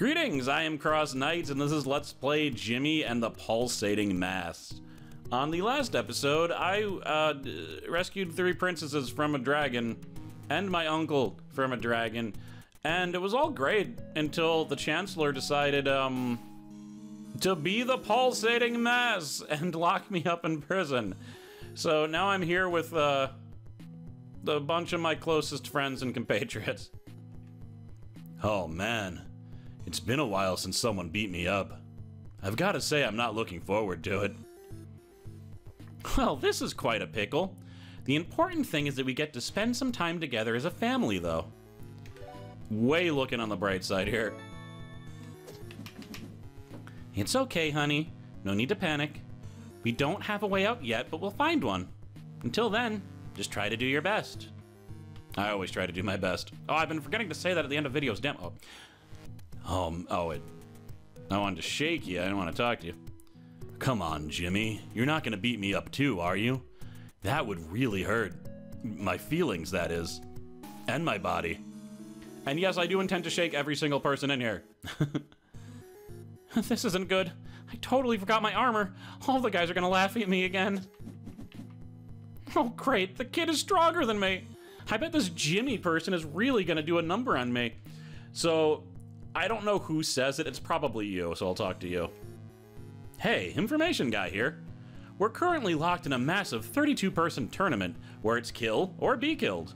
Greetings, I am Cross Knights, and this is Let's Play Jimmy and the Pulsating Mass. On the last episode, I rescued 3 princesses from a dragon, and my uncle from a dragon, and it was all great until the Chancellor decided, to be the Pulsating Mass and lock me up in prison. So now I'm here with, a bunch of my closest friends and compatriots. Oh man. It's been a while since someone beat me up. I've got to say I'm not looking forward to it. Well, this is quite a pickle. The important thing is that we get to spend some time together as a family, though. Way looking on the bright side here. It's okay, honey. No need to panic. We don't have a way out yet, but we'll find one. Until then, just try to do your best. I always try to do my best. Oh, I've been forgetting to say that at the end of videos. Damn. I wanted to shake you. I didn't want to talk to you. Come on, Jimmy. You're not going to beat me up too, are you? That would really hurt. My feelings, that is. And my body. And yes, I do intend to shake every single person in here. This isn't good. I totally forgot my armor. All the guys are going to laugh at me again. Oh, great. The kid is stronger than me. I bet this Jimmy person is really going to do a number on me. So, I don't know who says it. It's probably you, so I'll talk to you. Hey, information guy here. We're currently locked in a massive 32-person tournament where it's kill or be killed.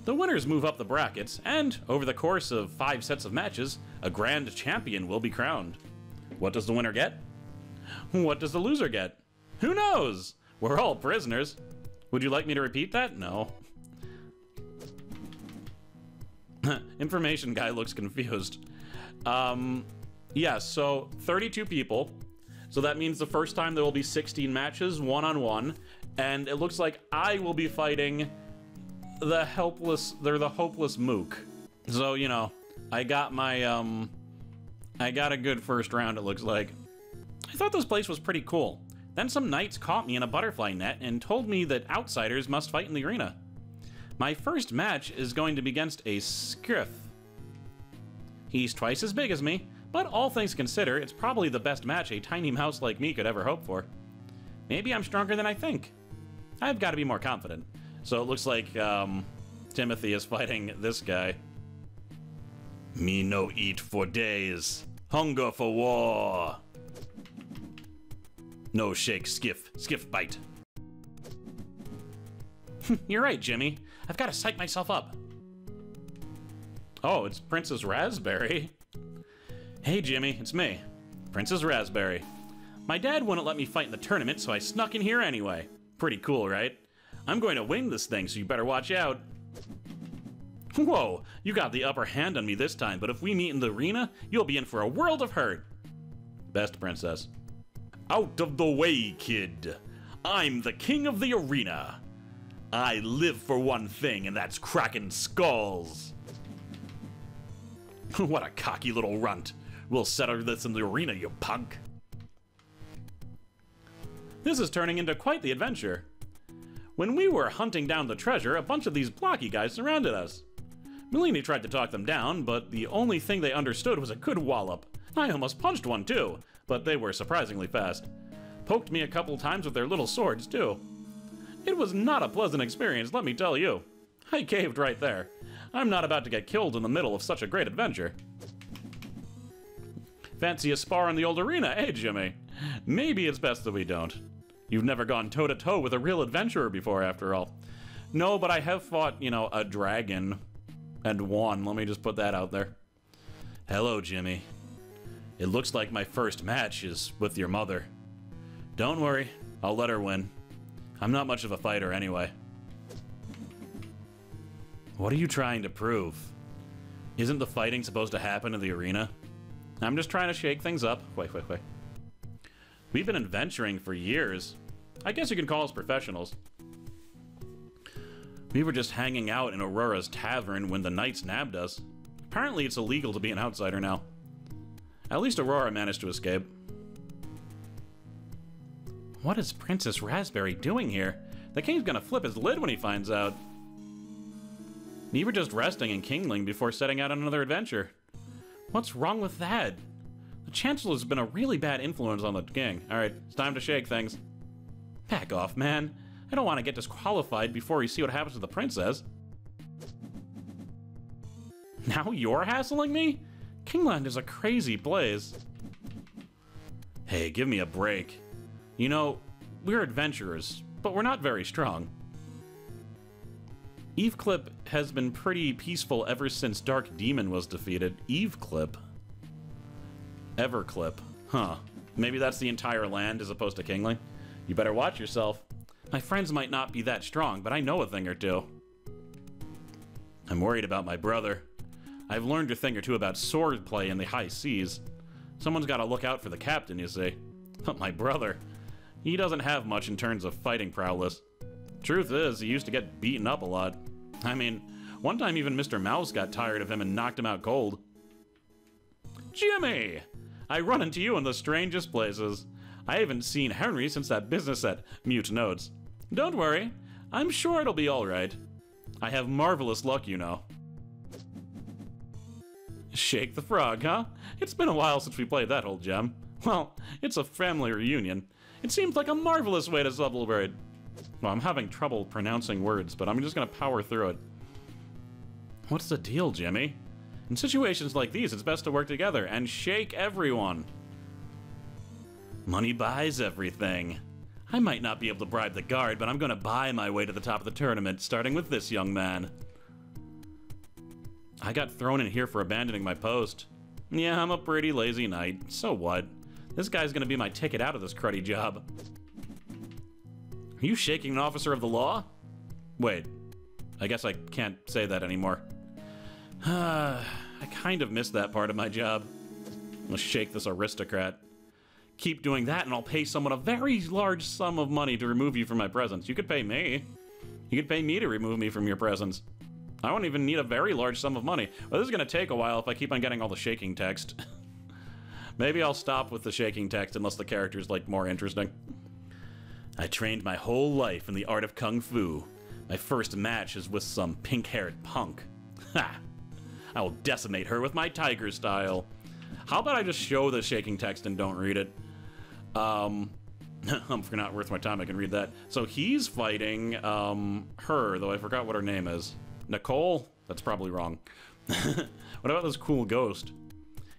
The winners move up the brackets, and over the course of 5 sets of matches, a grand champion will be crowned. What does the winner get? What does the loser get? Who knows? We're all prisoners. Would you like me to repeat that? No. Information guy looks confused. Yeah, so 32 people. So that means the first time there will be 16 matches, one-on-one. And it looks like I will be fighting the hopeless mook. So, you know, I got my, I got a good first round, it looks like. I thought this place was pretty cool. Then some knights caught me in a butterfly net and told me that outsiders must fight in the arena. My first match is going to be against a Skiff. He's twice as big as me, but all things considered, it's probably the best match a tiny mouse like me could ever hope for. Maybe I'm stronger than I think. I've got to be more confident. So it looks like, Timothy is fighting this guy. Me no eat for days. Hunger for war. No shake, Skiff bite. You're right, Jimmy. I've got to psych myself up. Oh, it's Princess Raspberry. Hey, Jimmy, it's me, Princess Raspberry. My dad wouldn't let me fight in the tournament, so I snuck in here anyway. Pretty cool, right? I'm going to win this thing, so you better watch out. Whoa, you got the upper hand on me this time, but if we meet in the arena, you'll be in for a world of hurt. Best princess. Out of the way, kid. I'm the king of the arena. I live for one thing, and that's cracking skulls. What a cocky little runt. We'll settle this in the arena, you punk. This is turning into quite the adventure. When we were hunting down the treasure, a bunch of these blocky guys surrounded us. Melanie tried to talk them down, but the only thing they understood was a good wallop. I almost punched one too, but they were surprisingly fast. Poked me a couple times with their little swords too. It was not a pleasant experience, let me tell you. I caved right there. I'm not about to get killed in the middle of such a great adventure. Fancy a spar in the old arena, eh, Jimmy? Maybe it's best that we don't. You've never gone toe-to-toe with a real adventurer before, after all. No, but I have fought, you know, a dragon and won. Let me just put that out there. Hello, Jimmy. It looks like my first match is with your mother. Don't worry, I'll let her win. I'm not much of a fighter anyway. What are you trying to prove? Isn't the fighting supposed to happen in the arena? I'm just trying to shake things up. Wait. We've been adventuring for years. I guess you could call us professionals. We were just hanging out in Aurora's tavern when the knights nabbed us. Apparently it's illegal to be an outsider now. At least Aurora managed to escape. What is Princess Raspberry doing here? The king's gonna flip his lid when he finds out. We were just resting and kingling before setting out on another adventure. What's wrong with that? The Chancellor's been a really bad influence on the gang. Alright, it's time to shake things. Back off, man. I don't want to get disqualified before you see what happens to the princess. Now you're hassling me? Kingland is a crazy place. Hey, give me a break. You know, we're adventurers, but we're not very strong. Eveclip has been pretty peaceful ever since Dark Demon was defeated. Eveclip? Everclip. Huh. Maybe that's the entire land as opposed to Kingling. You better watch yourself. My friends might not be that strong, but I know a thing or two. I'm worried about my brother. I've learned a thing or two about swordplay in the high seas. Someone's got to look out for the captain, you see. But my brother, he doesn't have much in terms of fighting prowess. Truth is, he used to get beaten up a lot. I mean, one time even Mr. Mouse got tired of him and knocked him out cold. Jimmy! I run into you in the strangest places. I haven't seen Henry since that business at Mute Notes. Don't worry, I'm sure it'll be alright. I have marvelous luck, you know. Shake the frog, huh? It's been a while since we played that old gem. Well, it's a family reunion. It seems like a marvelous way to celebrate. Well, I'm having trouble pronouncing words, but I'm just gonna power through it. What's the deal, Jimmy? In situations like these, it's best to work together and shake everyone. Money buys everything. I might not be able to bribe the guard, but I'm gonna buy my way to the top of the tournament, starting with this young man. I got thrown in here for abandoning my post. Yeah, I'm a pretty lazy knight. So what? This guy's gonna be my ticket out of this cruddy job. Are you shaking an officer of the law? Wait, I guess I can't say that anymore. I kind of missed that part of my job. Let's shake this aristocrat. Keep doing that and I'll pay someone a very large sum of money to remove you from my presence. You could pay me. You could pay me to remove me from your presence. I won't even need a very large sum of money. Well, this is gonna take a while if I keep on getting all the shaking text. Maybe I'll stop with the shaking text unless the character's, like, more interesting. I trained my whole life in the art of Kung Fu. My first match is with some pink-haired punk. Ha! I will decimate her with my tiger style. How about I just show the shaking text and don't read it? For not worth my time, I can read that. So he's fighting, her, though I forgot what her name is. Nicole? That's probably wrong. What about this cool ghost?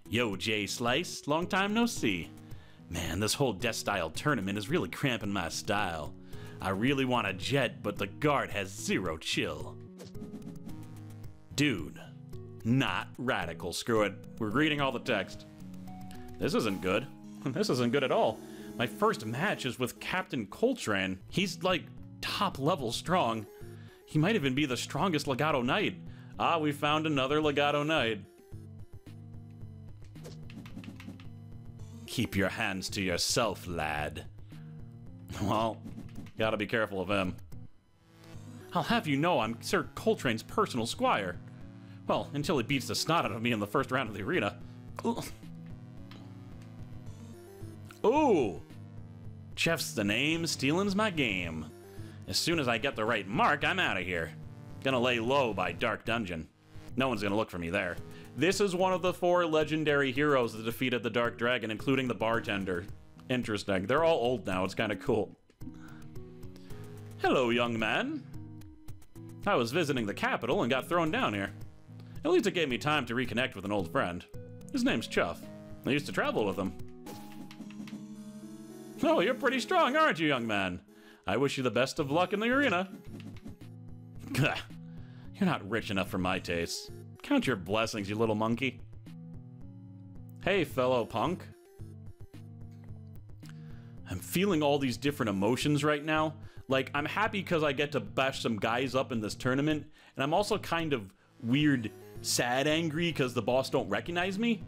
Yo, Jay Slice, long time no see. Man, this whole Death Style tournament is really cramping my style. I really want a jet, but the guard has zero chill. Dude, not radical. Screw it. We're reading all the text. This isn't good. This isn't good at all. My first match is with Captain Coltrane. He's like top level strong. He might even be the strongest Legato Knight. Ah, we found another Legato Knight. Keep your hands to yourself, lad. Well, gotta be careful of him. I'll have you know I'm Sir Coltrane's personal squire. Well, until he beats the snot out of me in the first round of the arena. Ooh! Chef's the name, stealing's my game. As soon as I get the right mark, I'm out of here. Gonna lay low by Dark Dungeon. No one's gonna look for me there. This is one of the 4 legendary heroes that defeated the Dark Dragon, including the bartender. Interesting. They're all old now. It's kind of cool. Hello, young man. I was visiting the capital and got thrown down here. At least it gave me time to reconnect with an old friend. His name's Chuff. I used to travel with him. Oh, you're pretty strong, aren't you, young man? I wish you the best of luck in the arena. Gah. You're not rich enough for my tastes. Count your blessings, you little monkey. Hey, fellow punk. I'm feeling all these different emotions right now. Like, I'm happy because I get to bash some guys up in this tournament, and I'm also kind of weird, sad angry because the boss don't recognize me.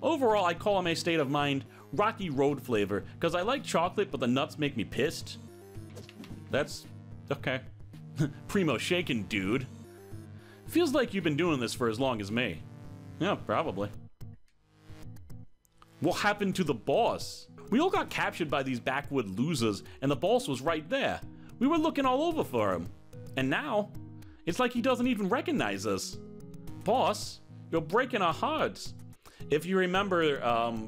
Overall, I call my state of mind Rocky Road flavor, because I like chocolate, but the nuts make me pissed. That's okay. Primo shaken, dude. Feels like you've been doing this for as long as me. Yeah, probably. What happened to the boss? We all got captured by these backwood losers, and the boss was right there. We were looking all over for him. And now, it's like he doesn't even recognize us. Boss, you're breaking our hearts. If you remember,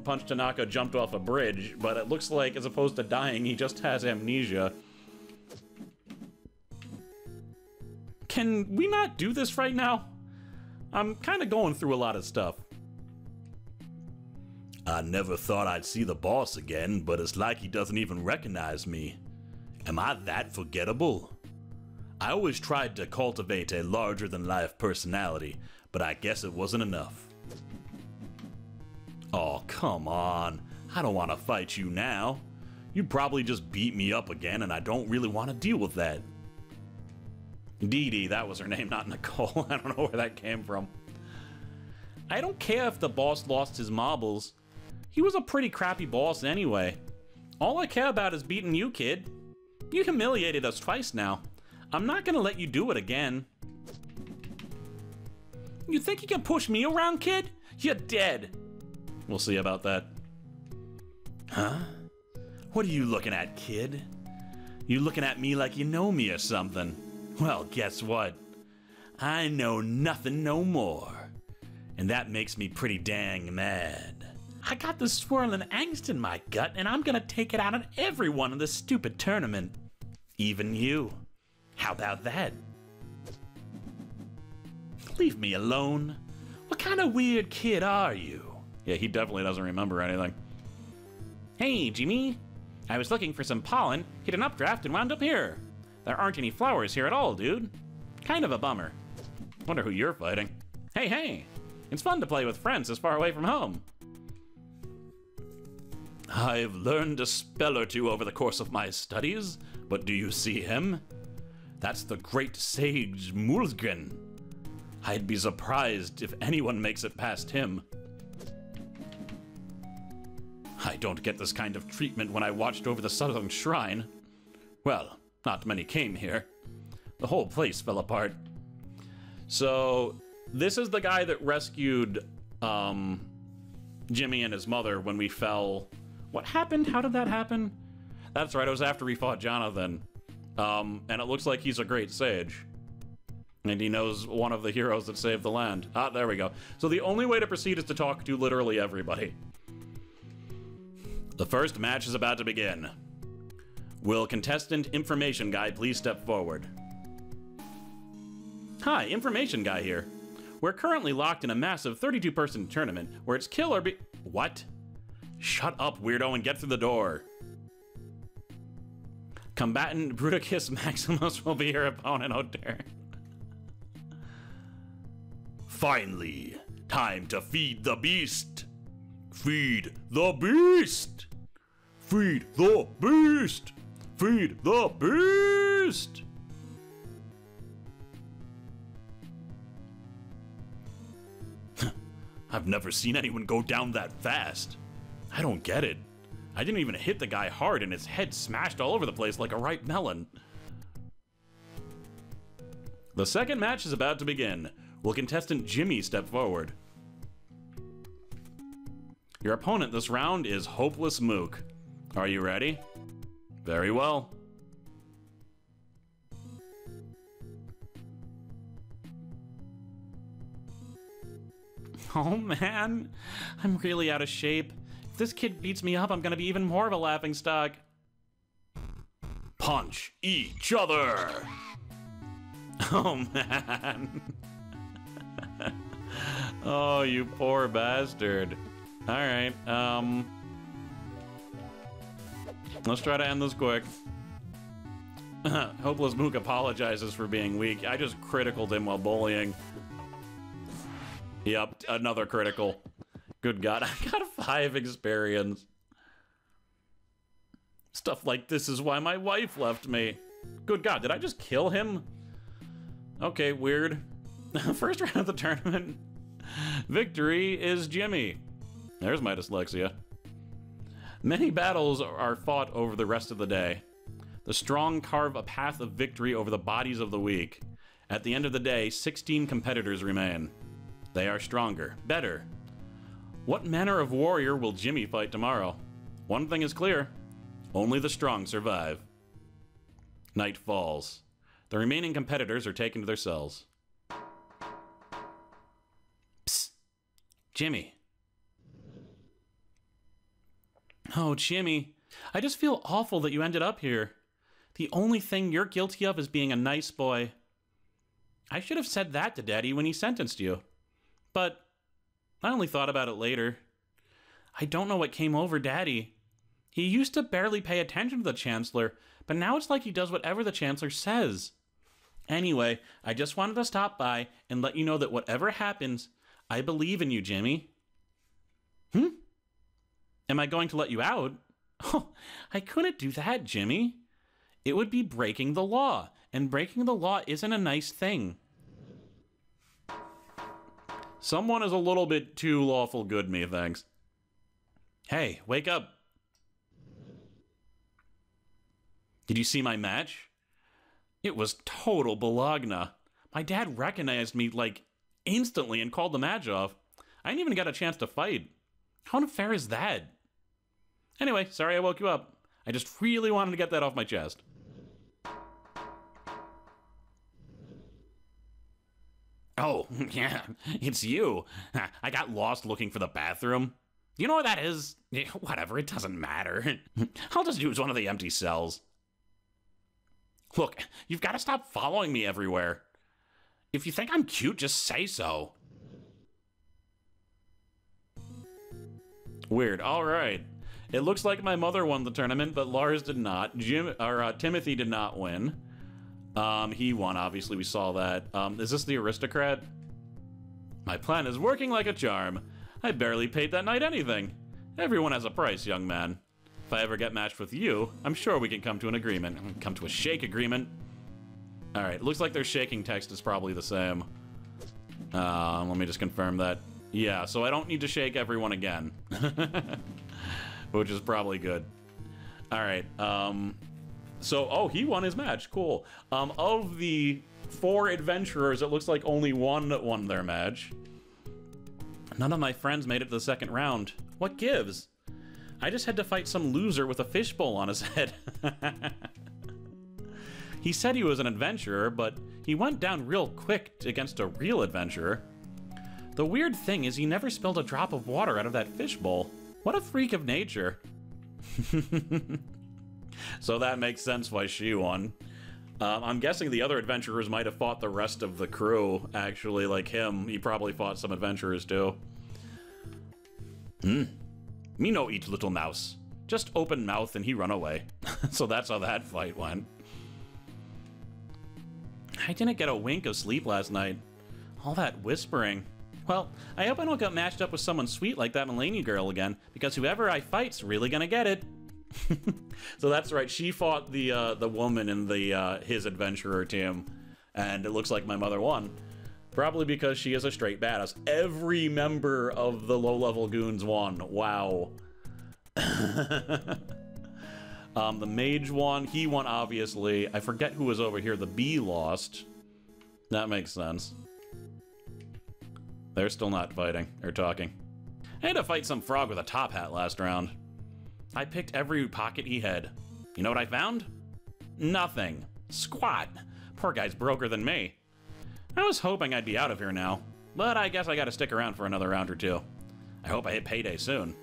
Punch Tanaka jumped off a bridge, but it looks like as opposed to dying, he just has amnesia. Can we not do this right now? I'm kind of going through a lot of stuff. I never thought I'd see the boss again, but it's like he doesn't even recognize me. Am I that forgettable? I always tried to cultivate a larger-than-life personality, but I guess it wasn't enough. Oh, come on. I don't want to fight you now. You'd probably just beat me up again, and I don't really want to deal with that. Dee Dee, that was her name, not Nicole. I don't know where that came from. I don't care if the boss lost his marbles. He was a pretty crappy boss anyway. All I care about is beating you, kid. You humiliated us twice now. I'm not gonna let you do it again. You think you can push me around, kid? You're dead. We'll see about that. Huh? What are you looking at, kid? You looking at me like you know me or something? Well, guess what? I know nothing no more. And that makes me pretty dang mad. I got this swirling angst in my gut, and I'm gonna take it out on everyone in this stupid tournament. Even you. How about that? Leave me alone. What kind of weird kid are you? Yeah, he definitely doesn't remember anything. Hey, Jimmy. I was looking for some pollen, hit an updraft, and wound up here. There aren't any flowers here at all, dude. Kind of a bummer. Wonder who you're fighting. Hey, hey. It's fun to play with friends this far away from home. I've learned a spell or two over the course of my studies, but do you see him? That's the great sage Mulgren. I'd be surprised if anyone makes it past him. I don't get this kind of treatment when I watched over the Southern Shrine. Well, not many came here. The whole place fell apart. So, this is the guy that rescued Jimmy and his mother when we fell. What happened? How did that happen? That's right, it was after we fought Jonathan. And it looks like he's a great sage. And he knows one of the heroes that saved the land. Ah, there we go. So the only way to proceed is to talk to literally everybody. The first match is about to begin. Will contestant information guy please step forward? Hi, information guy here. We're currently locked in a massive 32-person tournament where it's kill or be— What? Shut up, weirdo, and get through the door. Combatant Bruticus Maximus will be your opponent, oh dear. Finally, time to feed the beast. Feed the beast. Feed the beast. Feed the beast. I've never seen anyone go down that fast. I don't get it. I didn't even hit the guy hard and his head smashed all over the place like a ripe melon. The second match is about to begin. Will contestant Jimmy step forward? Your opponent this round is Hopeless Mook. Are you ready? Very well. Oh man, I'm really out of shape. If this kid beats me up, I'm gonna be even more of a laughingstock. Punch each other! Oh man. Oh, you poor bastard. Alright, let's try to end this quick. Hopeless Mook apologizes for being weak. I just criticaled him while bullying. Yep, another critical. Good God, I got a 5 experience. Stuff like this is why my wife left me. Good God, did I just kill him? Okay, weird. First round of the tournament. Victory is Jimmy. There's my dyslexia. Many battles are fought over the rest of the day. The strong carve a path of victory over the bodies of the weak. At the end of the day, 16 competitors remain. They are stronger, better. What manner of warrior will Jimmy fight tomorrow? One thing is clear. Only the strong survive. Night falls. The remaining competitors are taken to their cells. Psst. Jimmy, Oh, Jimmy, I just feel awful that you ended up here. The only thing you're guilty of is being a nice boy. I should have said that to Daddy when he sentenced you. But I only thought about it later. I don't know what came over Daddy. He used to barely pay attention to the Chancellor, but now it's like he does whatever the Chancellor says. Anyway, I just wanted to stop by and let you know that whatever happens, I believe in you, Jimmy. Am I going to let you out? Oh, I couldn't do that, Jimmy. It would be breaking the law, and breaking the law isn't a nice thing. Someone is a little bit too lawful good, methinks. Hey, wake up. Did you see my match? It was total balagna. My dad recognized me, like, instantly and called the match off. I didn't even get a chance to fight. How unfair is that? Anyway, sorry I woke you up. I just really wanted to get that off my chest. Oh, yeah, it's you. I got lost looking for the bathroom. You know where that is? Whatever, it doesn't matter. I'll just use one of the empty cells. Look, you've got to stop following me everywhere. If you think I'm cute, just say so. Weird, alright. It looks like my mother won the tournament, but Lars did not. Timothy did not win. He won, obviously, we saw that. Is this the aristocrat? My plan is working like a charm. I barely paid that night anything. Everyone has a price, young man. If I ever get matched with you, I'm sure we can come to an agreement. Come to a shake agreement. Alright, looks like their shaking text is probably the same. Let me just confirm that. Yeah, so I don't need to shake everyone again. Which is probably good. Alright, so, oh, he won his match. Cool. Of the 4 adventurers, it looks like only one won their match. None of my friends made it to the second round. What gives? I just had to fight some loser with a fishbowl on his head. He said he was an adventurer, but he went down real quick against a real adventurer. The weird thing is he never spilled a drop of water out of that fishbowl. What a freak of nature. So that makes sense why she won. I'm guessing the other adventurers might have fought the rest of the crew, actually, like him. He probably fought some adventurers, too. Me no eat little mouse. Just open mouth and he run away. So that's how that fight went. I didn't get a wink of sleep last night. All that whispering. Well, I hope I don't get matched up with someone sweet like that Mulaney girl again, because whoever I fight's really gonna get it. So that's right, she fought the woman in the his adventurer team, and it looks like my mother won. Probably because she is a straight badass. Every member of the low-level goons won. Wow. The mage won. He won, obviously. I forget who was over here. The bee lost. That makes sense. They're still not fighting or talking. I had to fight some frog with a top hat last round. I picked every pocket he had. You know what I found? Nothing. Squat. Poor guy's broker than me. I was hoping I'd be out of here now, but I guess I gotta stick around for another round or two. I hope I hit payday soon.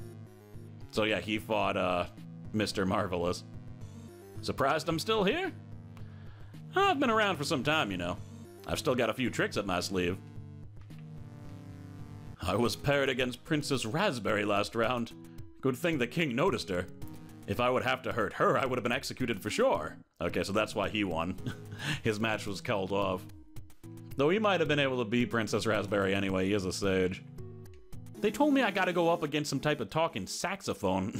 So yeah, he fought, Mr. Marvelous. Surprised I'm still here? I've been around for some time, you know. I've still got a few tricks up my sleeve. I was paired against Princess Raspberry last round. Good thing the king noticed her. If I would have to hurt her, I would have been executed for sure. Okay, so that's why he won. His match was called off. Though he might have been able to beat Princess Raspberry anyway, he is a sage. They told me I gotta go up against some type of talking saxophone.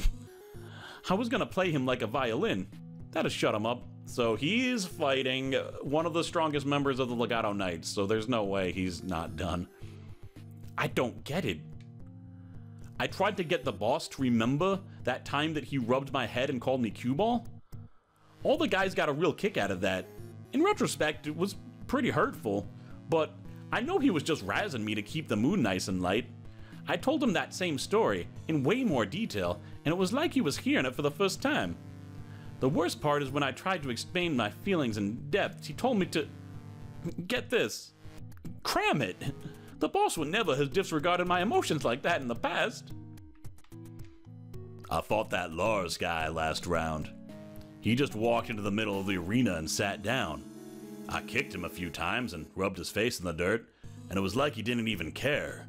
I was gonna play him like a violin. That'd shut him up. So he's fighting one of the strongest members of the Legato Knights, so there's no way he's not done. I don't get it. I tried to get the boss to remember that time that he rubbed my head and called me cue ball. All the guys got a real kick out of that. In retrospect, it was pretty hurtful, but I know he was just razzing me to keep the mood nice and light. I told him that same story in way more detail, and it was like he was hearing it for the first time. The worst part is when I tried to explain my feelings in depth, he told me to, get this, cram it. The boss would never have disregarded my emotions like that in the past. I fought that Lars guy last round. He just walked into the middle of the arena and sat down. I kicked him a few times and rubbed his face in the dirt, and it was like he didn't even care.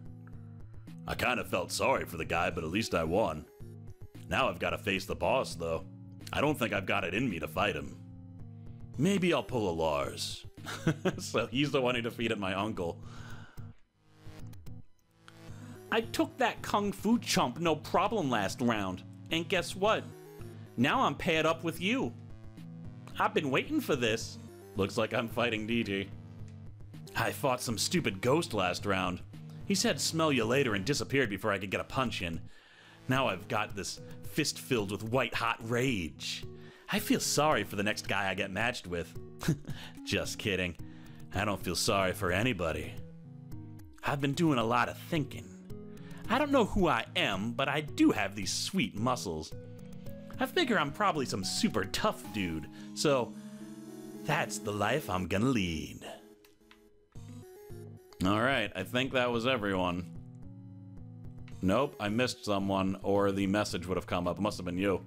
I kind of felt sorry for the guy, but at least I won. Now I've got to face the boss, though. I don't think I've got it in me to fight him. Maybe I'll pull a Lars. So he's the one who defeated my uncle. I took that kung fu chump no problem last round, and guess what? Now I'm paired up with you. I've been waiting for this. Looks like I'm fighting DD. I fought some stupid ghost last round. He said smell you later and disappeared before I could get a punch in. Now I've got this fist filled with white-hot rage. I feel sorry for the next guy I get matched with. Just kidding. I don't feel sorry for anybody. I've been doing a lot of thinking. I don't know who I am, but I do have these sweet muscles. I figure I'm probably some super tough dude, so that's the life I'm gonna lead. Alright, I think that was everyone. Nope, I missed someone, or the message would have come up. It must have been you.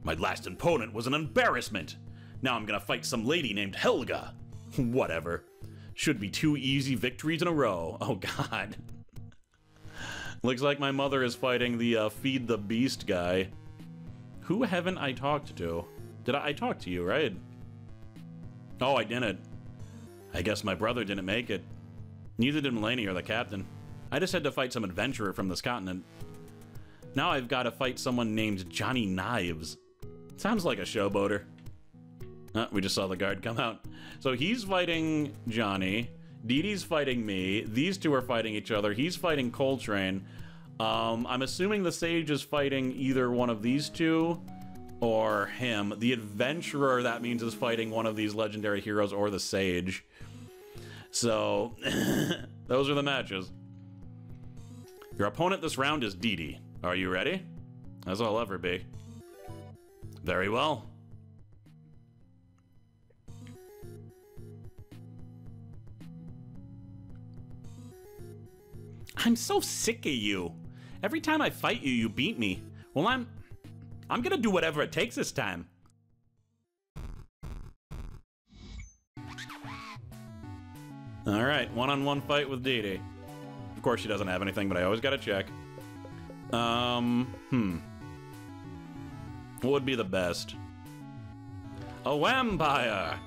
My last opponent was an embarrassment. Now I'm gonna fight some lady named Helga. Whatever. Should be 2 easy victories in a row. Oh god. Looks like my mother is fighting the Feed the Beast guy. Who haven't I talked to? Did I talk to you, right? Oh, I didn't. I guess my brother didn't make it. Neither did Mulaney or the captain. I just had to fight some adventurer from this continent. Now I've got to fight someone named Johnny Knives. Sounds like a showboater. We just saw the guard come out. So he's fighting Johnny. Dee Dee's fighting me. These two are fighting each other. He's fighting Coltrane. I'm assuming the Sage is fighting either one of these two or him. The Adventurer, that means, is fighting one of these legendary heroes or the Sage. So, those are the matches. Your opponent this round is Dee Dee. Are you ready? As I'll ever be. Very well. I'm so sick of you. Every time I fight you, you beat me. Well, I'm gonna do whatever it takes this time. Alright, one-on-one fight with Dee Dee. Of course she doesn't have anything, but I always gotta check. What would be the best? A vampire!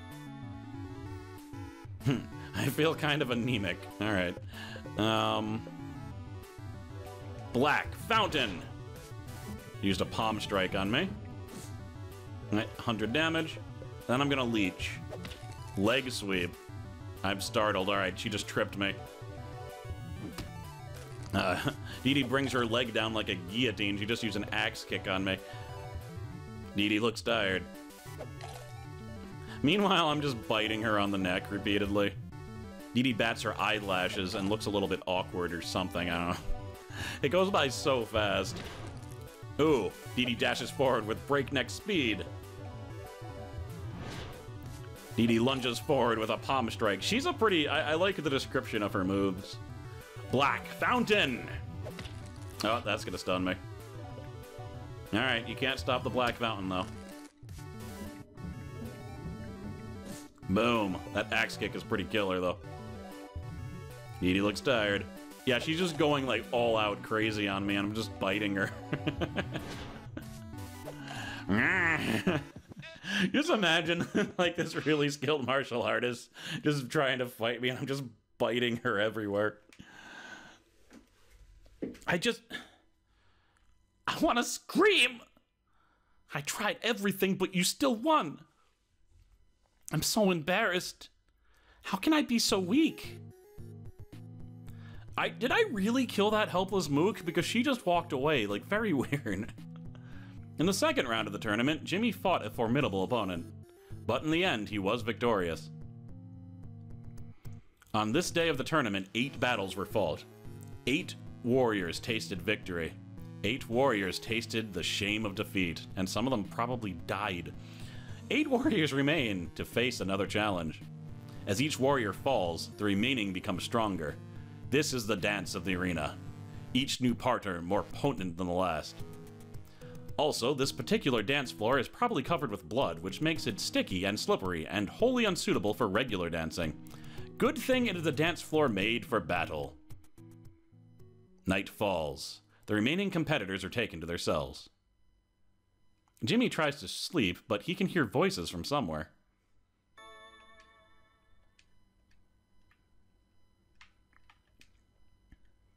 I feel kind of anemic. Alright. Black Fountain! Used a palm strike on me. Alright, 100 damage. Then I'm gonna leech. Leg sweep. I'm startled. Alright, she just tripped me. Dee Dee brings her leg down like a guillotine. She just used an axe kick on me. Dee Dee looks tired. Meanwhile, I'm just biting her on the neck repeatedly. Dee Dee bats her eyelashes and looks a little bit awkward or something. I don't know. It goes by so fast. Ooh, Dee Dee dashes forward with breakneck speed. Dee Dee lunges forward with a palm strike. She's a pretty... I like the description of her moves. Black Fountain! Oh, that's gonna stun me. Alright, you can't stop the Black Fountain, though. Boom. That axe kick is pretty killer, though. Dee Dee looks tired. Yeah, she's just going, like, all out crazy on me, and I'm just biting her. Just imagine, like, this really skilled martial artist just trying to fight me, and I'm just biting her everywhere. I want to scream! I tried everything, but you still won. I'm so embarrassed. How can I be so weak? Did I really kill that helpless mook? Because she just walked away, like, very weird. In the second round of the tournament, Jimmy fought a formidable opponent. But in the end, he was victorious. On this day of the tournament, 8 battles were fought. 8 warriors tasted victory. 8 warriors tasted the shame of defeat, and some of them probably died. 8 warriors remain to face another challenge. As each warrior falls, the remaining become stronger. This is the dance of the arena. Each new partner more potent than the last. Also, this particular dance floor is probably covered with blood, which makes it sticky and slippery and wholly unsuitable for regular dancing. Good thing it is a dance floor made for battle. Night falls. The remaining competitors are taken to their cells. Jimmy tries to sleep, but he can hear voices from somewhere.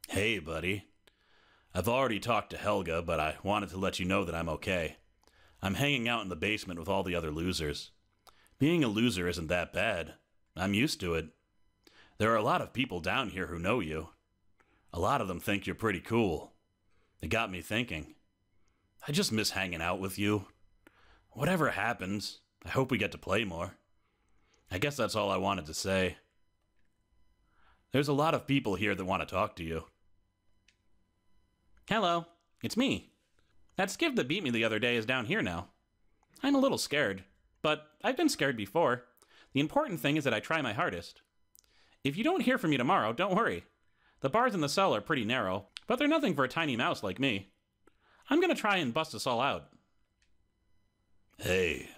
Hey, buddy. I've already talked to Helga, but I wanted to let you know that I'm okay. I'm hanging out in the basement with all the other losers. Being a loser isn't that bad. I'm used to it. There are a lot of people down here who know you. A lot of them think you're pretty cool. It got me thinking. I just miss hanging out with you. Whatever happens, I hope we get to play more. I guess that's all I wanted to say. There's a lot of people here that want to talk to you. Hello, it's me. That skiv that beat me the other day is down here now. I'm a little scared, but I've been scared before. The important thing is that I try my hardest. If you don't hear from me tomorrow, don't worry. The bars in the cell are pretty narrow, but they're nothing for a tiny mouse like me. I'm gonna try and bust us all out. Hey,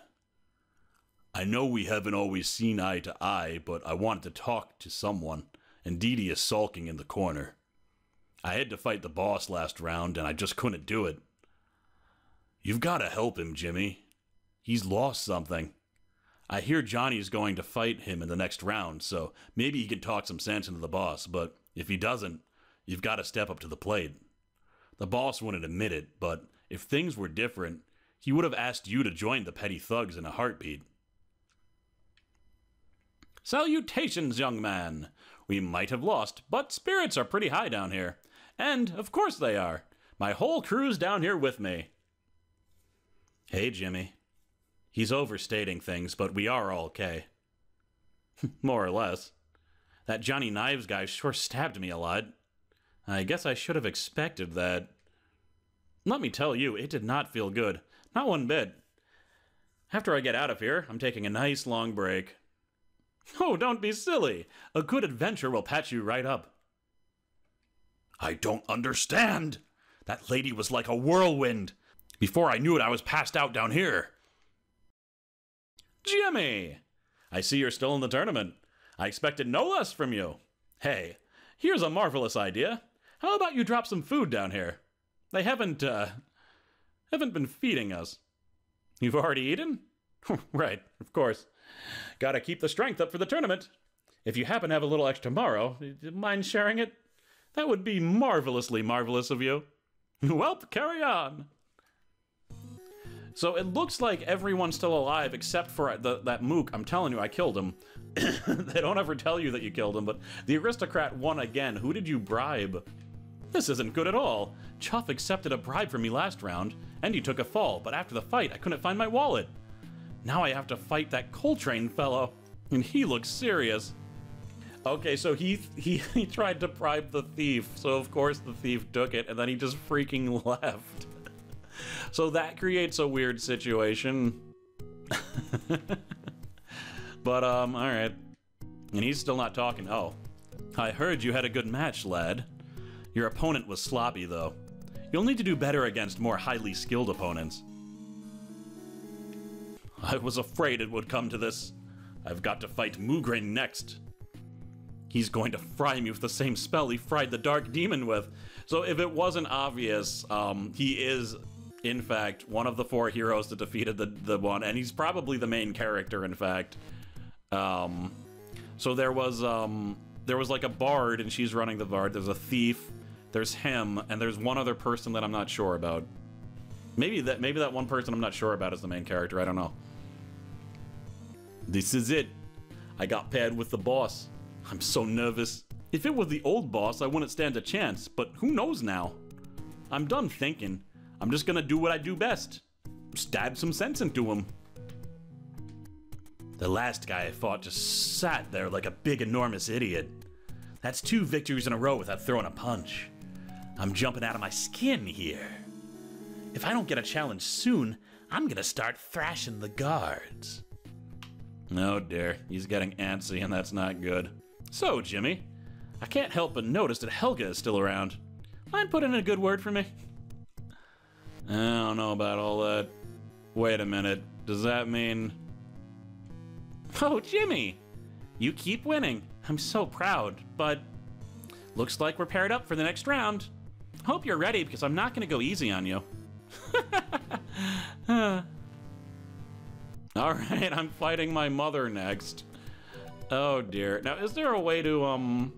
I know we haven't always seen eye to eye, but I wanted to talk to someone, and Dee Dee is sulking in the corner. I had to fight the boss last round, and I just couldn't do it. You've got to help him, Jimmy. He's lost something. I hear Johnny's going to fight him in the next round, so maybe he can talk some sense into the boss, but if he doesn't, you've got to step up to the plate. The boss wouldn't admit it, but if things were different, he would have asked you to join the petty thugs in a heartbeat. Salutations, young man. We might have lost, but spirits are pretty high down here. And, of course they are. My whole crew's down here with me. Hey, Jimmy. He's overstating things, but we are all okay. More or less. That Johnny Knives guy sure stabbed me a lot. I guess I should have expected that. Let me tell you, it did not feel good. Not one bit. After I get out of here, I'm taking a nice long break. Oh, don't be silly. A good adventure will patch you right up. I don't understand. That lady was like a whirlwind. Before I knew it, I was passed out down here. Jimmy! I see you're still in the tournament. I expected no less from you. Hey, here's a marvelous idea. How about you drop some food down here? They haven't been feeding us. You've already eaten? Right, of course. Gotta keep the strength up for the tournament. If you happen to have a little extra tomorrow, mind sharing it? That would be marvelously marvelous of you. Well, carry on. So it looks like everyone's still alive except for that mook. I'm telling you, I killed him. They don't ever tell you that you killed him, but the aristocrat won again. Who did you bribe? This isn't good at all. Chuff accepted a bribe from me last round, and he took a fall, but after the fight, I couldn't find my wallet. Now I have to fight that Coltrane fellow, and he looks serious. Okay, so he tried to bribe the thief, so of course the thief took it, and then he just freaking left. So that creates a weird situation. But, alright. And he's still not talking. Oh. I heard you had a good match, lad. Your opponent was sloppy, though. You'll need to do better against more highly skilled opponents. I was afraid it would come to this. I've got to fight Mugrain next. He's going to fry me with the same spell he fried the Dark Demon with. So if it wasn't obvious, he is, in fact, one of the 4 heroes that defeated the one, and he's probably the main character, in fact. So there was like a bard, and she's running the bard. There's a thief, there's him, and there's one other person that I'm not sure about. Maybe that one person I'm not sure about is the main character, I don't know. This is it. I got paired with the boss. I'm so nervous. If it was the old boss, I wouldn't stand a chance, but who knows now? I'm done thinking. I'm just gonna do what I do best. Stab some sense into him. The last guy I fought just sat there like a big enormous idiot. That's 2 victories in a row without throwing a punch. I'm jumping out of my skin here. If I don't get a challenge soon, I'm gonna start thrashing the guards. Oh dear, he's getting antsy and that's not good. So, Jimmy, I can't help but notice that Helga is still around. Mind putting in a good word for me? I don't know about all that. Wait a minute. Does that mean... Oh, Jimmy! You keep winning. I'm so proud, but... Looks like we're paired up for the next round. Hope you're ready, because I'm not going to go easy on you. Alright, I'm fighting my mother next. Oh dear. Now, is there a way to,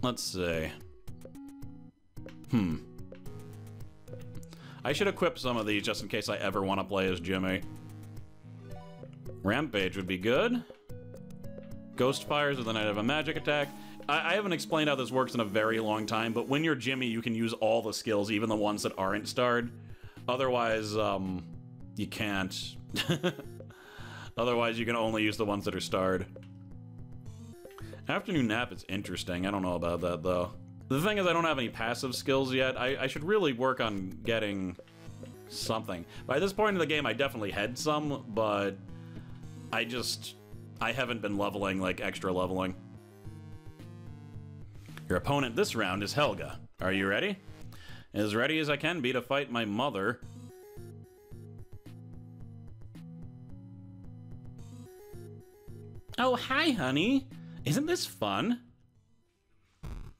let's see. I should equip some of these just in case I ever want to play as Jimmy. Rampage would be good. Ghost fires with the night of a magic attack. I haven't explained how this works in a very long time, but when you're Jimmy, you can use all the skills, even the ones that aren't starred. Otherwise, you can't. Otherwise, you can only use the ones that are starred. Afternoon nap is interesting. I don't know about that, though. The thing is, I don't have any passive skills yet. I should really work on getting something. By this point in the game, I definitely had some, but I haven't been leveling, like, extra leveling. Your opponent this round is Helga. Are you ready? As ready as I can be to fight my mother. Oh, hi, honey. Isn't this fun?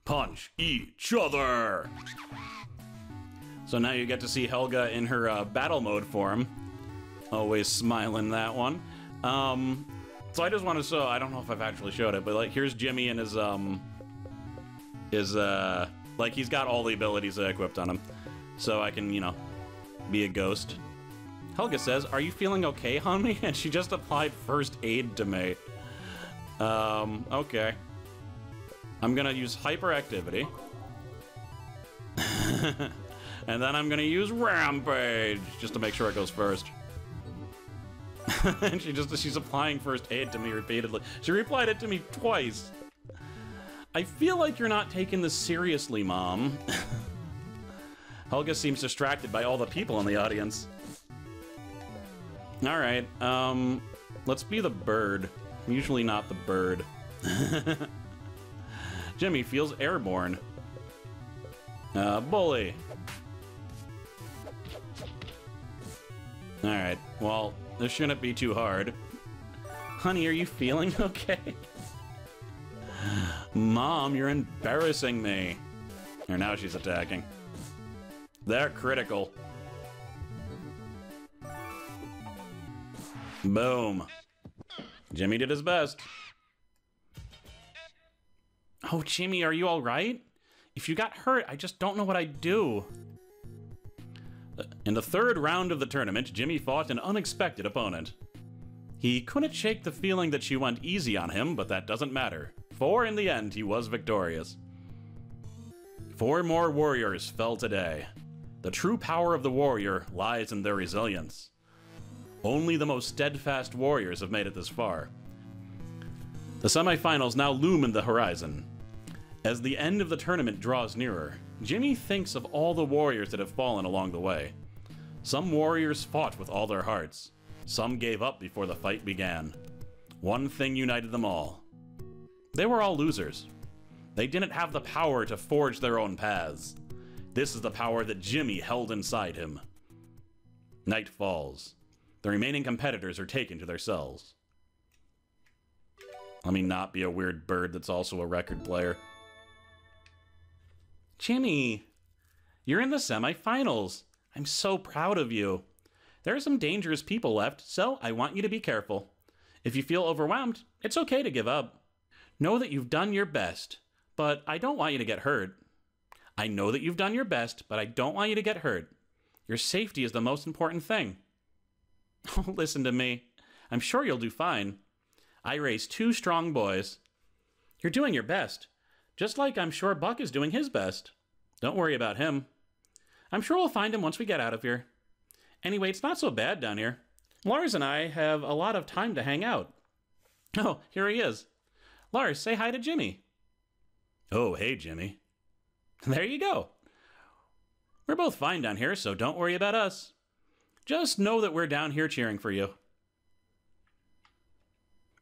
Punch each other! So now you get to see Helga in her battle mode form. Always smiling, that one. So I just want to show, I don't know if I've actually showed it, but like here's Jimmy and his like he's got all the abilities that I equipped on him. So I can, you know, be a ghost. Helga says, "Are you feeling okay, honey?" And she just applied first aid to me. Okay. I'm gonna use hyperactivity. And then I'm gonna use rampage just to make sure it goes first. And she's applying first aid to me repeatedly. She replied it to me twice. I feel like you're not taking this seriously, Mom. Helga seems distracted by all the people in the audience. Alright, let's be the bird. I'm usually not the bird. Jimmy feels airborne. Bully. Alright, well, this shouldn't be too hard. Honey, are you feeling okay? Mom, you're embarrassing me. Or now she's attacking. They're critical. Boom. Jimmy did his best. Oh, Jimmy, are you all right? If you got hurt, I just don't know what I'd do. In the third round of the tournament, Jimmy fought an unexpected opponent. He couldn't shake the feeling that she went easy on him, but that doesn't matter, for in the end, he was victorious. 4 more warriors fell today. The true power of the warrior lies in their resilience. Only the most steadfast warriors have made it this far. The semifinals now loom in the horizon. As the end of the tournament draws nearer, Jimmy thinks of all the warriors that have fallen along the way. Some warriors fought with all their hearts. Some gave up before the fight began. One thing united them all. They were all losers. They didn't have the power to forge their own paths. This is the power that Jimmy held inside him. Night falls. The remaining competitors are taken to their cells. Let me not be a weird bird that's also a record player. Jimmy, you're in the semifinals. I'm so proud of you. There are some dangerous people left, so I want you to be careful. If you feel overwhelmed, it's okay to give up. Know that you've done your best, but I don't want you to get hurt. I know that you've done your best, but I don't want you to get hurt. Your safety is the most important thing. Oh, listen to me. I'm sure you'll do fine. I raised 2 strong boys. You're doing your best, just like I'm sure Buck is doing his best. Don't worry about him. I'm sure we'll find him once we get out of here. Anyway, it's not so bad down here. Lars and I have a lot of time to hang out. Oh, here he is. Lars, say hi to Jimmy. Oh, hey, Jimmy. There you go. We're both fine down here, so don't worry about us. Just know that we're down here cheering for you.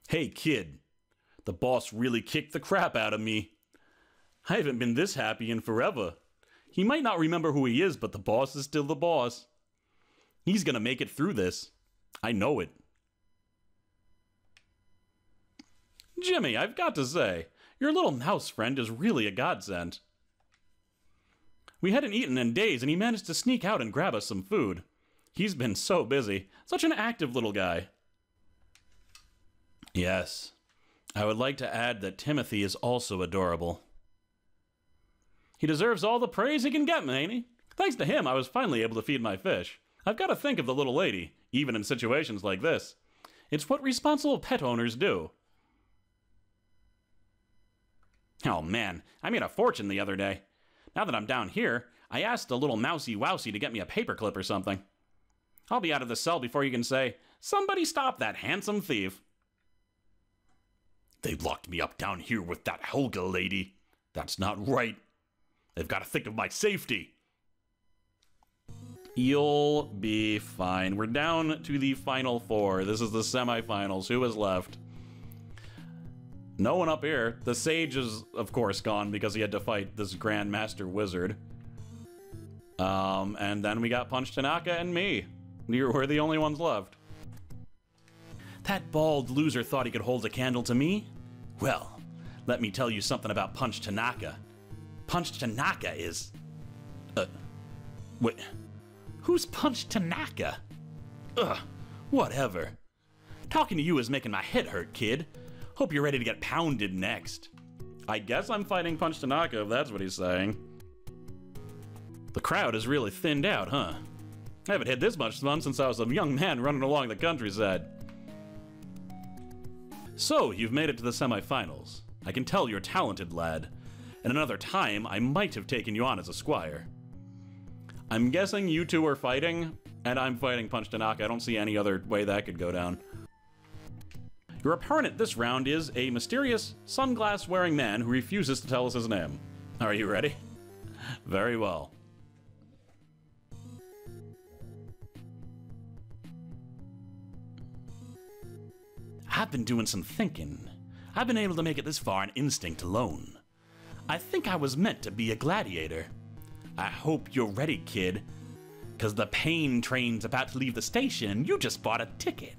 Hey, kid. The boss really kicked the crap out of me. I haven't been this happy in forever. He might not remember who he is, but the boss is still the boss. He's gonna make it through this. I know it. Jimmy, I've got to say, your little mouse friend is really a godsend. We hadn't eaten in days, and he managed to sneak out and grab us some food. He's been so busy. Such an active little guy. Yes. I would like to add that Timothy is also adorable. He deserves all the praise he can get, ain't he? Thanks to him, I was finally able to feed my fish. I've got to think of the little lady, even in situations like this. It's what responsible pet owners do. Oh man, I made a fortune the other day. Now that I'm down here, I asked a little mousy-wousy to get me a paperclip or something. I'll be out of the cell before you can say, "Somebody stop that handsome thief." They locked me up down here with that Helga lady. That's not right. They've got to think of my safety. You'll be fine. We're down to the final four. This is the semifinals. Who is left? No one up here. The Sage is, of course, gone because he had to fight this Grandmaster Wizard. And then we got Punch Tanaka and me. We're the only ones left. That bald loser thought he could hold a candle to me? Well, let me tell you something about Punch Tanaka. Punch Tanaka is... Wait... Who's Punch Tanaka? Ugh, whatever. Talking to you is making my head hurt, kid. Hope you're ready to get pounded next. I guess I'm fighting Punch Tanaka, if that's what he's saying. The crowd is really thinned out, huh? I haven't had this much fun since I was a young man running along the countryside. So, you've made it to the semifinals. I can tell you're a talented lad. And another time, I might have taken you on as a squire. I'm guessing you two are fighting, and I'm fighting Punch Tanaka. I don't see any other way that could go down. Your opponent this round is a mysterious, sunglass-wearing man who refuses to tell us his name. Are you ready? Very well. I've been doing some thinking. I've been able to make it this far on instinct alone. I think I was meant to be a gladiator. I hope you're ready, kid, because the pain train's about to leave the station and you just bought a ticket.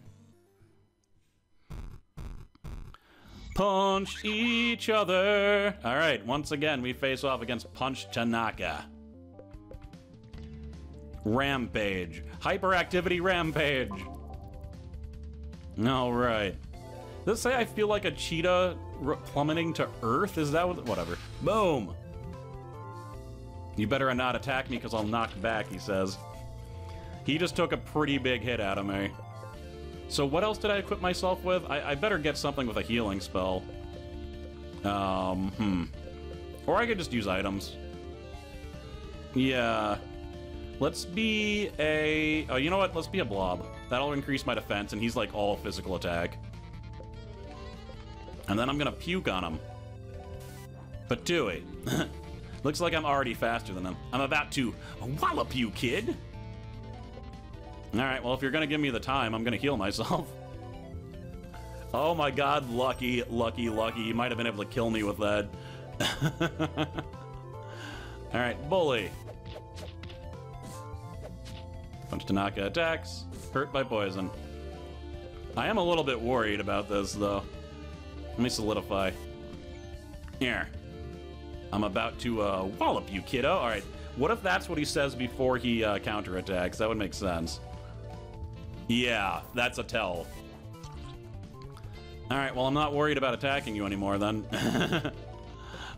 Punch each other. All right, once again, we face off against Punch Tanaka. Rampage. Hyperactivity Rampage. All right. Does it say I feel like a cheetah plummeting to Earth? Is that what? Whatever. Boom. You better not attack me because I'll knock back, he says. He just took a pretty big hit out of me. So what else did I equip myself with? I better get something with a healing spell. Or I could just use items. Yeah. Let's be a... Oh, you know what? Let's be a blob. That'll increase my defense, and he's like all physical attack. And then I'm gonna puke on him. But do it. Looks like I'm already faster than him. I'm about to wallop you, kid. Alright, well, if you're gonna give me the time, I'm gonna heal myself. Oh my god, lucky, lucky, lucky. You might have been able to kill me with that. Alright, bully. Punch Tanaka attacks. Hurt by poison. I am a little bit worried about this, though. Let me solidify. Here. I'm about to wallop you, kiddo. All right. What if that's what he says before he counterattacks? That would make sense. Yeah, that's a tell. All right. Well, I'm not worried about attacking you anymore then.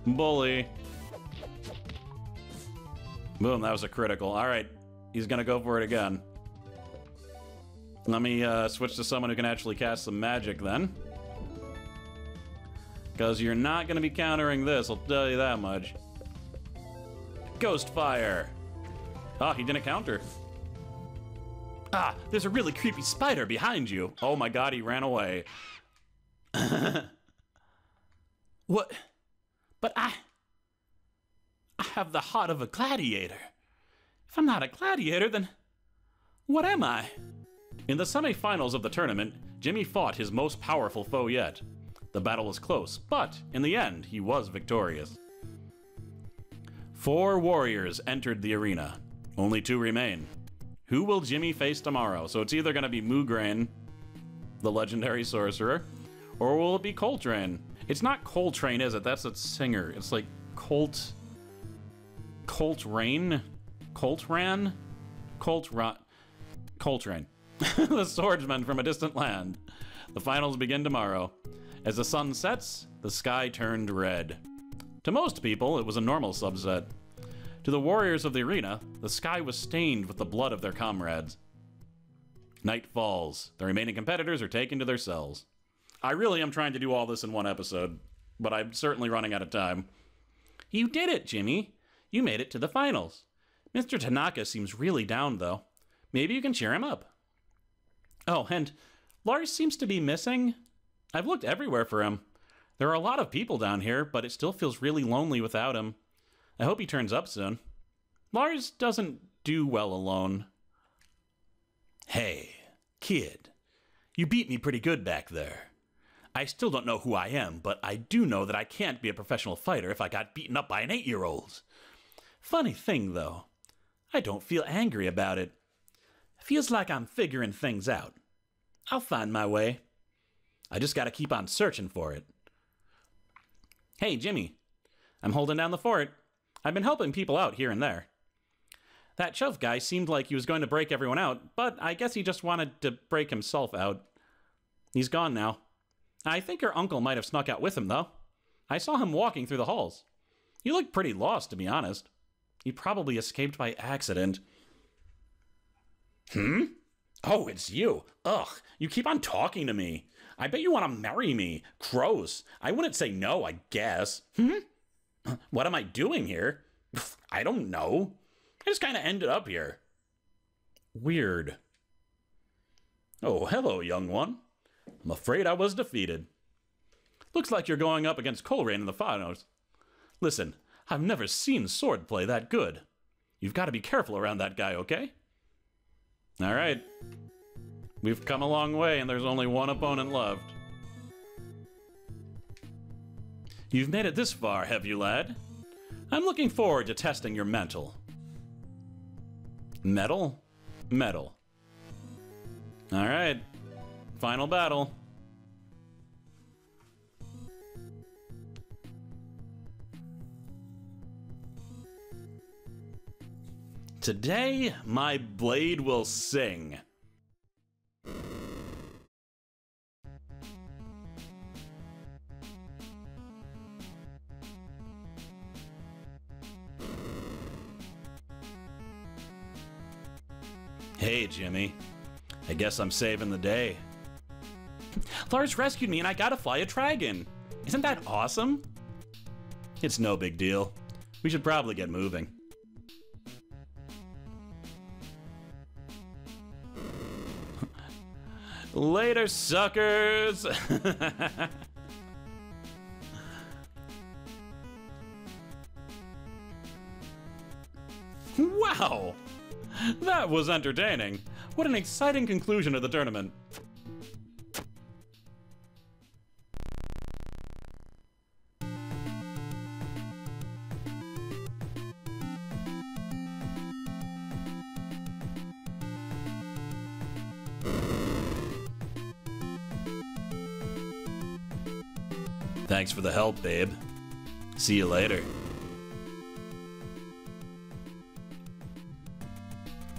Bully. Boom. That was a critical. All right. He's gonna go for it again. Let me switch to someone who can actually cast some magic then. Because you're not going to be countering this, I'll tell you that much. Ghost Fire. Ah, he didn't counter. Ah, there's a really creepy spider behind you. Oh my god, he ran away. What? But I have the heart of a gladiator. If I'm not a gladiator, then what am I? In the semifinals of the tournament, Jimmy fought his most powerful foe yet. The battle was close, but in the end, he was victorious. 4 warriors entered the arena. Only 2 remain. Who will Jimmy face tomorrow? So it's either going to be Mugrain, the legendary sorcerer, or will it be Coltrane? It's not Coltrane, is it? That's a singer. It's like Coltrane? Coltrane? Coltrane. The swordsman from a distant land. The finals begin tomorrow. As the sun sets, the sky turned red. To most people, it was a normal subset. To the warriors of the arena, the sky was stained with the blood of their comrades. Night falls. The remaining competitors are taken to their cells. I really am trying to do all this in one episode, but I'm certainly running out of time. You did it, Jimmy. You made it to the finals. Mr. Tanaka seems really down, though. Maybe you can cheer him up. Oh, and Lars seems to be missing. I've looked everywhere for him. There are a lot of people down here, but it still feels really lonely without him. I hope he turns up soon. Lars doesn't do well alone. Hey, kid. You beat me pretty good back there. I still don't know who I am, but I do know that I can't be a professional fighter if I got beaten up by an 8-year-old. Funny thing, though. I don't feel angry about it. Feels like I'm figuring things out. I'll find my way. I just gotta keep on searching for it. Hey, Jimmy. I'm holding down the fort. I've been helping people out here and there. That Chuv guy seemed like he was going to break everyone out, but I guess he just wanted to break himself out. He's gone now. I think your uncle might have snuck out with him, though. I saw him walking through the halls. He looked pretty lost, to be honest. He probably escaped by accident. Oh, it's you. Ugh, you keep on talking to me. I bet you want to marry me. Gross. I wouldn't say no, I guess. What am I doing here? I don't know. I just kind of ended up here. Weird. Oh, hello, young one. I'm afraid I was defeated. Looks like you're going up against Coleraine in the finals. Listen, I've never seen swordplay that good. You've got to be careful around that guy, okay? All right. We've come a long way, and there's only one opponent left. You've made it this far, have you, lad? I'm looking forward to testing your mental. Metal? Metal. All right. Final battle. Today, my blade will sing. Hey, Jimmy. I guess I'm saving the day. Lars rescued me and I gotta fly a dragon. Isn't that awesome? It's no big deal. We should probably get moving. Later, suckers! Wow! That was entertaining. What an exciting conclusion to the tournament. Thanks for the help, babe. See you later.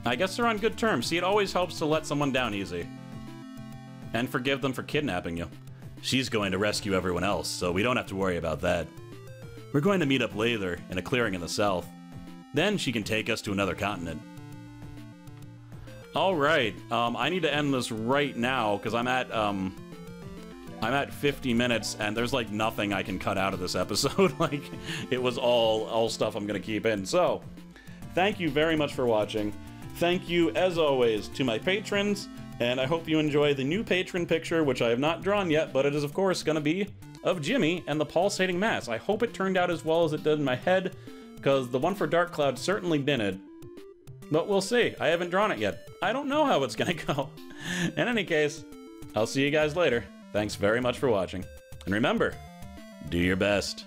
I guess they're on good terms. See, it always helps to let someone down easy. And forgive them for kidnapping you. She's going to rescue everyone else, so we don't have to worry about that. We're going to meet up later in a clearing in the south. Then she can take us to another continent. Alright, I need to end this right now, because I'm at 50 minutes, and there's like nothing I can cut out of this episode. Like, it was all stuff I'm gonna keep in. So, thank you very much for watching. Thank you, as always, to my patrons, and I hope you enjoy the new patron picture, which I have not drawn yet, but it is, of course, gonna be of Jimmy and the pulsating mass. I hope it turned out as well as it did in my head, because the one for Dark Cloud certainly didn't. But we'll see. I haven't drawn it yet. I don't know how it's gonna go. In any case, I'll see you guys later. Thanks very much for watching. And remember, do your best.